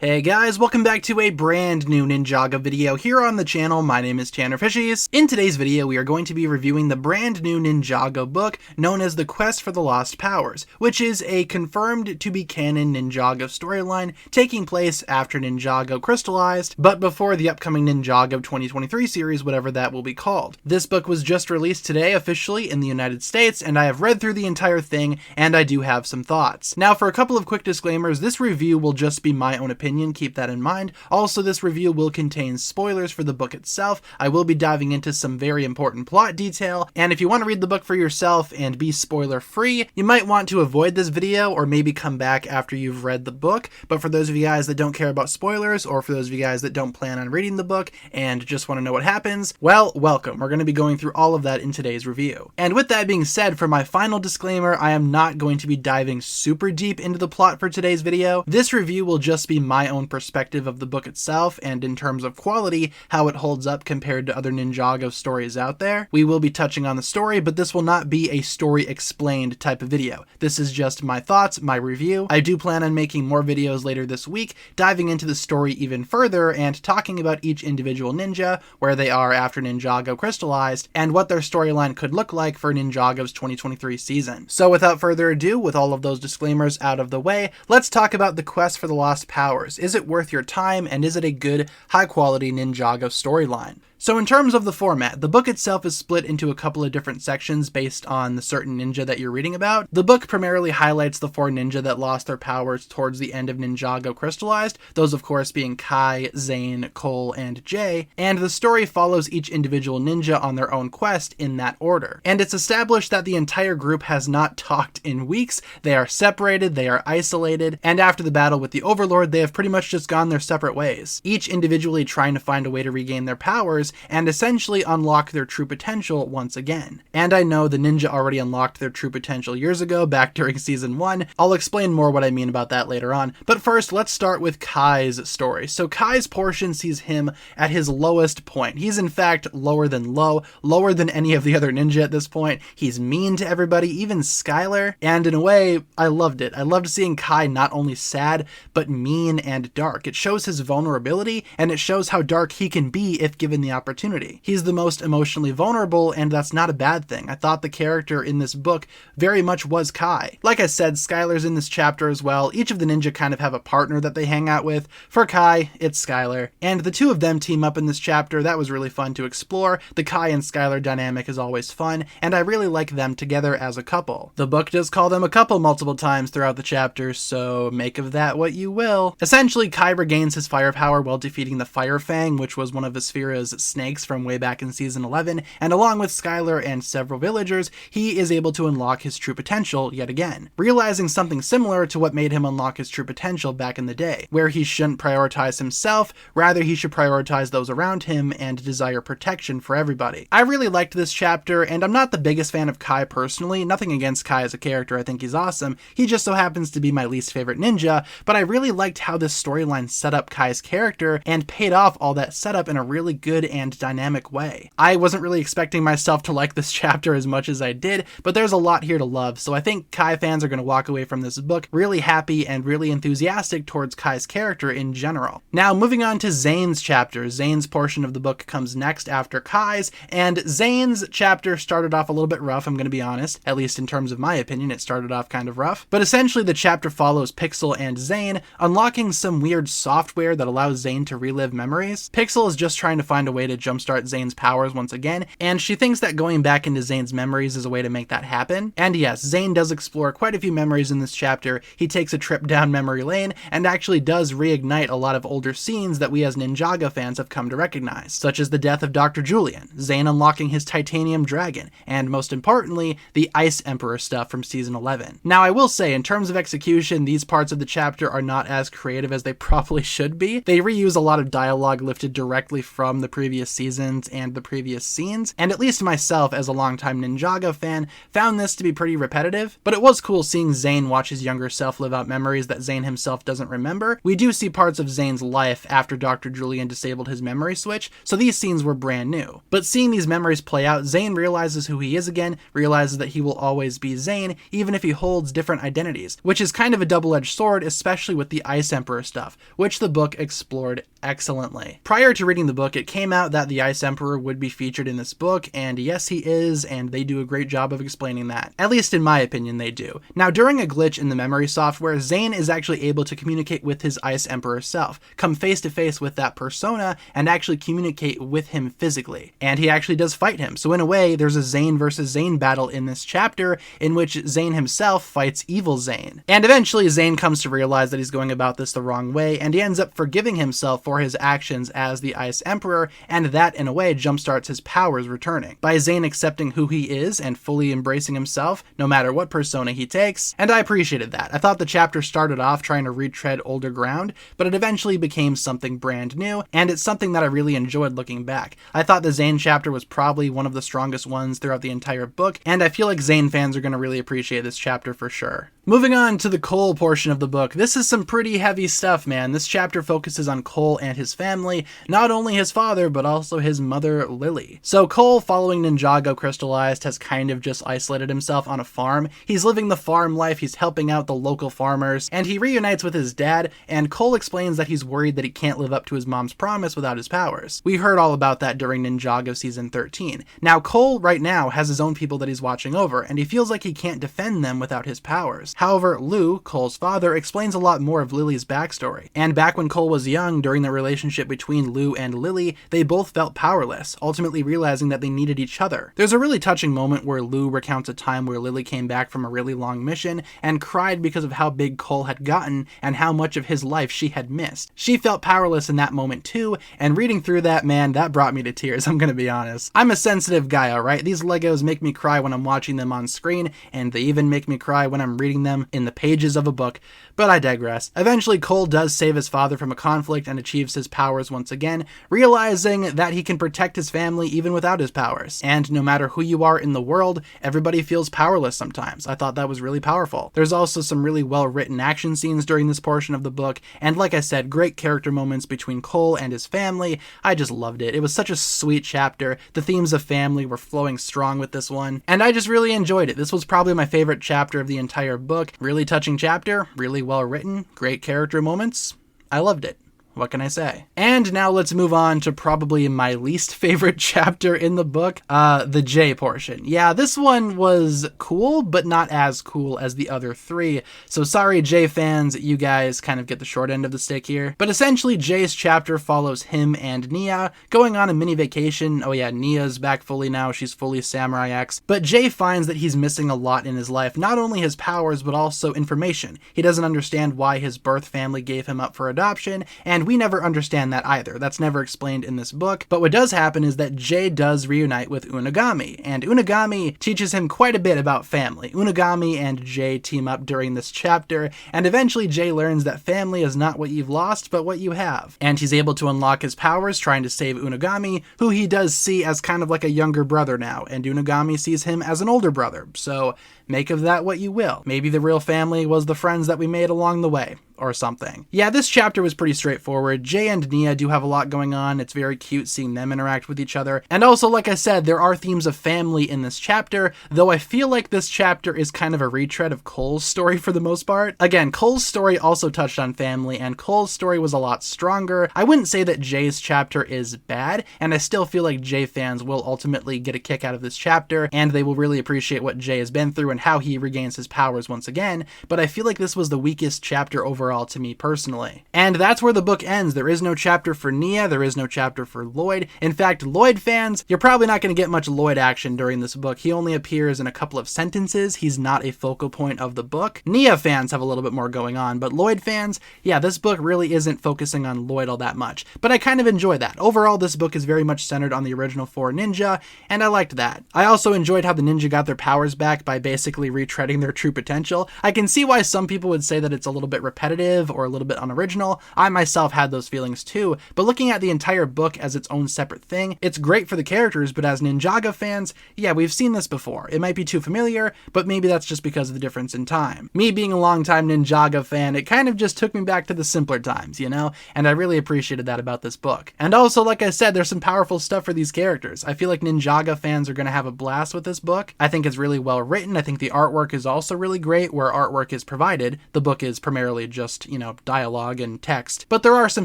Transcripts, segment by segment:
Hey guys, welcome back to a brand new Ninjago video here on the channel. My name is TannerFishies. In today's video, we are going to be reviewing the brand new Ninjago book known as The Quest for the Lost Powers, which is a confirmed to be canon Ninjago storyline taking place after Ninjago crystallized, but before the upcoming Ninjago 2023 series, whatever that will be called. This book was just released today officially in the United States, and I have read through the entire thing, and I do have some thoughts. Now, for a couple of quick disclaimers, this review will just be my own opinion. Keep that in mind. Also, this review will contain spoilers for the book itself. I will be diving into some very important plot detail, and if you want to read the book for yourself and be spoiler free, you might want to avoid this video or maybe come back after you've read the book. But for those of you guys that don't care about spoilers, or for those of you guys that don't plan on reading the book and just want to know what happens, well, welcome. We're going to be going through all of that in today's review. And with that being said, for my final disclaimer, I am not going to be diving super deep into the plot for today's video. This review will just be my own perspective of the book itself, and in terms of quality, how it holds up compared to other Ninjago stories out there. We will be touching on the story, but this will not be a story explained type of video. This is just my thoughts, my review. I do plan on making more videos later this week, diving into the story even further and talking about each individual ninja, where they are after Ninjago crystallized, and what their storyline could look like for Ninjago's 2023 season. So without further ado, with all of those disclaimers out of the way, let's talk about The Quest for the Lost Powers. Is it worth your time, and is it a good, high-quality Ninjago storyline? So in terms of the format, the book itself is split into a couple of different sections based on the certain ninja that you're reading about. The book primarily highlights the 4 ninja that lost their powers towards the end of Ninjago crystallized, those of course being Kai, Zayn, Cole, and Jay, and the story follows each individual ninja on their own quest in that order. And it's established that the entire group has not talked in weeks, they are separated, they are isolated, and after the battle with the Overlord, they have pretty much just gone their separate ways, each individually trying to find a way to regain their powers and essentially unlock their true potential once again. And I know the ninja already unlocked their true potential years ago, back during season 1. I'll explain more what I mean about that later on. But first, let's start with Kai's story. So Kai's portion sees him at his lowest point. He's in fact lower than low, lower than any of the other ninja at this point. He's mean to everybody, even Skylar. And in a way, I loved it. I loved seeing Kai not only sad, but mean and dark. It shows his vulnerability, and it shows how dark he can be if given the opportunity. He's the most emotionally vulnerable, and that's not a bad thing. I thought the character in this book very much was Kai. Like I said, Skylar's in this chapter as well. Each of the ninja kind of have a partner that they hang out with. For Kai, it's Skylar. And the two of them team up in this chapter. That was really fun to explore. The Kai and Skylar dynamic is always fun, and I really like them together as a couple. The book does call them a couple multiple times throughout the chapter, so make of that what you will. Essentially, Kai regains his firepower while defeating the Fire Fang, which was one of Vesphira's snakes from way back in season 11, and along with Skylar and several villagers, he is able to unlock his true potential yet again, realizing something similar to what made him unlock his true potential back in the day, where he shouldn't prioritize himself, rather he should prioritize those around him and desire protection for everybody. I really liked this chapter, and I'm not the biggest fan of Kai personally, nothing against Kai as a character, I think he's awesome, he just so happens to be my least favorite ninja, but I really liked how this storyline set up Kai's character and paid off all that setup in a really good and dynamic way. I wasn't really expecting myself to like this chapter as much as I did, but there's a lot here to love, so I think Kai fans are going to walk away from this book really happy and really enthusiastic towards Kai's character in general. Now, moving on to Zayn's chapter. Zayn's portion of the book comes next after Kai's, and Zayn's chapter started off a little bit rough, I'm going to be honest, at least in terms of my opinion, it started off kind of rough, but essentially the chapter follows Pixel and Zayn unlocking some weird software that allows Zayn to relive memories. Pixel is just trying to find a way to jumpstart Zayn's powers once again, and she thinks that going back into Zayn's memories is a way to make that happen. And yes, Zayn does explore quite a few memories in this chapter. He takes a trip down memory lane and actually does reignite a lot of older scenes that we as Ninjago fans have come to recognize, such as the death of Dr. Julian, Zayn unlocking his titanium dragon, and most importantly, the Ice Emperor stuff from season 11. Now I will say, in terms of execution, these parts of the chapter are not as creative as they probably should be. They reuse a lot of dialogue lifted directly from the previous seasons and the previous scenes, and at least myself as a longtime Ninjago fan found this to be pretty repetitive, but it was cool seeing Zayn watch his younger self live out memories that Zayn himself doesn't remember. We do see parts of Zayn's life after Dr. Julian disabled his memory switch, so these scenes were brand new. But seeing these memories play out, Zayn realizes who he is again, realizes that he will always be Zayn, even if he holds different identities, which is kind of a double-edged sword, especially with the Ice Emperor Emperor stuff, which the book explored excellently. Prior to reading the book, it came out that the Ice Emperor would be featured in this book, and yes, he is, and they do a great job of explaining that. At least in my opinion, they do. Now, during a glitch in the memory software, Zayn is actually able to communicate with his Ice Emperor self, come face to face with that persona, and actually communicate with him physically. And he actually does fight him. So in a way, there's a Zayn versus Zayn battle in this chapter, in which Zayn himself fights evil Zayn. And eventually, Zayn comes to realize that he's going about this the wrong way, and he ends up forgiving himself for his actions as the Ice Emperor, and that, in a way, jumpstarts his powers returning. By Zayn accepting who he is and fully embracing himself, no matter what persona he takes, and I appreciated that. I thought the chapter started off trying to retread older ground, but it eventually became something brand new, and it's something that I really enjoyed looking back. I thought the Zayn chapter was probably one of the strongest ones throughout the entire book, and I feel like Zayn fans are going to really appreciate this chapter for sure. Moving on to the Cole portion of the book, this is some pretty heavy stuff, man. This chapter focuses on Cole and his family, not only his father, but also his mother, Lily. So Cole, following Ninjago crystallized, has kind of just isolated himself on a farm. He's living the farm life, he's helping out the local farmers, and he reunites with his dad, and Cole explains that he's worried that he can't live up to his mom's promise without his powers. We heard all about that during Ninjago season 13. Now, Cole right now has his own people that he's watching over, and he feels like he can't defend them without his powers. However, Lou, Cole's father, explains a lot more of Lily's backstory. And back when Cole was young, during the relationship between Lou and Lily, they both felt powerless, ultimately realizing that they needed each other. There's a really touching moment where Lou recounts a time where Lily came back from a really long mission and cried because of how big Cole had gotten and how much of his life she had missed. She felt powerless in that moment too, and reading through that, man, that brought me to tears, I'm gonna be honest. I'm a sensitive guy, alright? These Legos make me cry when I'm watching them on screen, and they even make me cry when I'm reading them in the pages of a book, but I digress. Eventually, Cole does save his father from a conflict and achieves his powers once again, realizing that he can protect his family even without his powers. And no matter who you are in the world, everybody feels powerless sometimes. I thought that was really powerful. There's also some really well-written action scenes during this portion of the book, and like I said, great character moments between Cole and his family. I just loved it. It was such a sweet chapter. The themes of family were flowing strong with this one, and I just really enjoyed it. This was probably my favorite chapter of the entire book. Really touching chapter, really well written, great character moments. I loved it. What can I say? And now let's move on to probably my least favorite chapter in the book, the J portion. Yeah, this one was cool, but not as cool as the other three. So sorry, J fans, you guys kind of get the short end of the stick here. But essentially, J's chapter follows him and Nia going on a mini vacation. Oh yeah, Nia's back fully now. She's fully Samurai X. But J finds that he's missing a lot in his life. Not only his powers, but also information. He doesn't understand why his birth family gave him up for adoption, and we never understand that either. That's never explained in this book. But what does happen is that Jay does reunite with Unagami, and Unagami teaches him quite a bit about family. Unagami and Jay team up during this chapter, and eventually Jay learns that family is not what you've lost, but what you have. And he's able to unlock his powers trying to save Unagami, who he does see as kind of like a younger brother now, and Unagami sees him as an older brother. So make of that what you will. Maybe the real family was the friends that we made along the way, or something. Yeah, this chapter was pretty straightforward. Jay and Nia do have a lot going on. It's very cute seeing them interact with each other. And also, like I said, there are themes of family in this chapter, though I feel like this chapter is kind of a retread of Cole's story for the most part. Again, Cole's story also touched on family, and Cole's story was a lot stronger. I wouldn't say that Jay's chapter is bad, and I still feel like Jay fans will ultimately get a kick out of this chapter, and they will really appreciate what Jay has been through and how he regains his powers once again, but I feel like this was the weakest chapter overall to me personally. And that's where the book ends. There is no chapter for Nia, there is no chapter for Lloyd. In fact, Lloyd fans, you're probably not going to get much Lloyd action during this book. He only appears in a couple of sentences. He's not a focal point of the book. Nia fans have a little bit more going on, but Lloyd fans, yeah, this book really isn't focusing on Lloyd all that much, but I kind of enjoy that. Overall, this book is very much centered on the original 4 ninja, and I liked that. I also enjoyed how the ninja got their powers back by basically retreading their true potential. I can see why some people would say that it's a little bit repetitive or a little bit unoriginal. I myself had those feelings too, but looking at the entire book as its own separate thing, it's great for the characters, but as Ninjago fans, yeah, we've seen this before. It might be too familiar, but maybe that's just because of the difference in time. Me being a longtime Ninjago fan, it kind of just took me back to the simpler times, you know? And I really appreciated that about this book. And also, like I said, there's some powerful stuff for these characters. I feel like Ninjago fans are going to have a blast with this book. I think it's really well written. I think the artwork is also really great where artwork is provided. The book is primarily just just, you know, dialogue and text. But there are some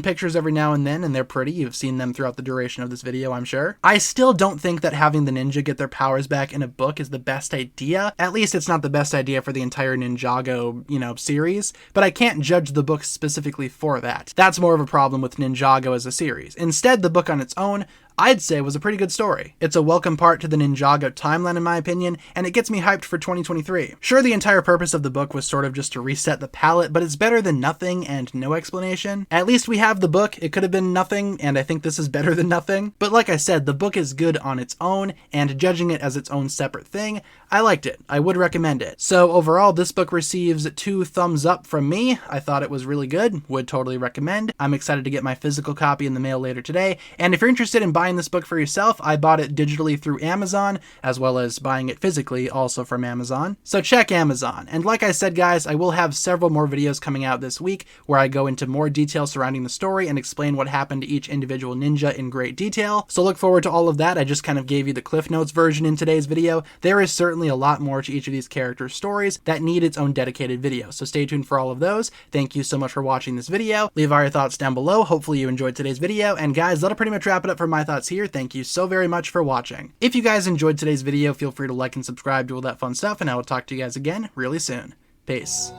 pictures every now and then, and they're pretty. You've seen them throughout the duration of this video, I'm sure. I still don't think that having the ninja get their powers back in a book is the best idea. At least it's not the best idea for the entire Ninjago, you know, series, but I can't judge the book specifically for that. That's more of a problem with Ninjago as a series. Instead, the book on its own, I'd say, was a pretty good story. It's a welcome part to the Ninjago timeline in my opinion, and it gets me hyped for 2023. Sure, the entire purpose of the book was sort of just to reset the palette, but it's better than nothing and no explanation. At least we have the book. It could have been nothing, and I think this is better than nothing. But like I said, the book is good on its own, and judging it as its own separate thing, I liked it. I would recommend it. So overall, this book receives 2 thumbs up from me. I thought it was really good. Would totally recommend. I'm excited to get my physical copy in the mail later today, and if you're interested in buying this book for yourself, I bought it digitally through Amazon, as well as buying it physically also from Amazon. So check Amazon. And like I said, guys, I will have several more videos coming out this week where I go into more detail surrounding the story and explain what happened to each individual ninja in great detail. So look forward to all of that. I just kind of gave you the Cliff Notes version in today's video. There is certainly a lot more to each of these characters' stories that need its own dedicated video. So stay tuned for all of those. Thank you so much for watching this video. Leave all your thoughts down below. Hopefully you enjoyed today's video. And guys, that'll pretty much wrap it up for my thoughts here. Thank you so very much for watching. If you guys enjoyed today's video, feel free to like and subscribe, do all that fun stuff, and I will talk to you guys again really soon. Peace.